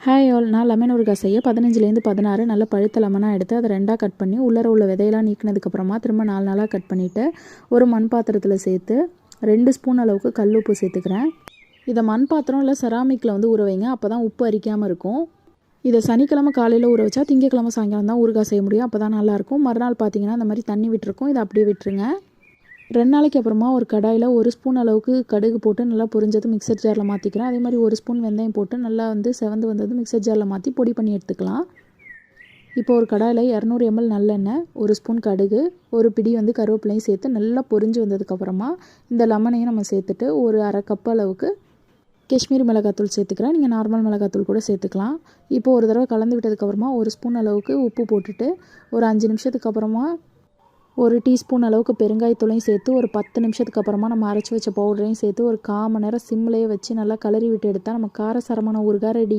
Hi all, நான் lemon ஊறுகாய் செய்ய 15லேருந்து 16 நல்ல பழுத்த லெமனாக எடுத்து அதை 2ஆக கட் பண்ணி உள்ளர உள்ள விதையெல்லாம் நீக்கினதுக்கப்புறமா திரும்ப 4 நாளாக கட் பண்ணிவிட்டு ஒரு மண் பாத்திரத்தில் சேர்த்து 2 ஸ்பூன் அளவுக்கு கல் உப்பு சேர்த்துக்கிறேன். இதை மண் பாத்திரம் இல்லை செராமிக்கில் ஊற வைங்க, அப்போ தான் உப்பு அரிக்காமல் இருக்கும். இதை சனிக்கிழமை காலையில் ஊற வச்சா திங்கக்கிழமை சாயங்காலம் தான் ஊறுகாய் செய்ய முடியும், அப்போ தான் நல்லாயிருக்கும். மறுநாள் பார்த்தீங்கன்னா இந்த மாதிரி தண்ணி விட்டுருக்கும், இதை அப்படியே விட்டுருங்க. 2 நாளைக்கு அப்புறமா ஒரு கடாயில் 1 ஸ்பூன் அளவுக்கு கடுகு போட்டு நல்லா பொரிஞ்சது மிக்சர் ஜாரில் மாற்றிக்கிறேன். அதே மாதிரி 1 ஸ்பூன் வெந்தயம் போட்டு நல்லா செவந்து வந்தது மிக்சர் ஜாரில் மாற்றி பொடி பண்ணி எடுத்துக்கலாம். இப்போ ஒரு கடாயில் 200 ml நல்லெண்ணெய், 1 ஸ்பூன் கடுகு, ஒரு பிடி கருவேப்பிலையும் சேர்த்து நல்லா பொரிஞ்சு வந்ததுக்கப்புறமா இந்த லெமனையும் நம்ம சேர்த்துட்டு ஒரு அரை கப் அளவுக்கு காஷ்மீரி மிளகாத்தூள் சேர்த்துக்கிறேன். நீங்கள் நார்மல் மிளகாத்தூள் கூட சேர்த்துக்கலாம். இப்போ ஒரு தடவை கலந்து விட்டதுக்கப்புறமா 1 ஸ்பூன் அளவுக்கு உப்பு போட்டுட்டு ஒரு 5 நிமிஷத்துக்கு அப்புறமா 1 டீஸ்பூன் அளவுக்கு பெருங்காயத்தூளையும் சேர்த்து ஒரு 10 நிமிஷத்துக்கு அப்புறமா நம்ம அரைச்சி வச்ச பவுடரையும் சேர்த்து ஒரு 1/4 மணி நேரம் சிம்லேயே வச்சு நல்லா கிளறி விட்டு எடுத்தால் நம்ம காரசாரமான ஊறுகாய் ரெடி.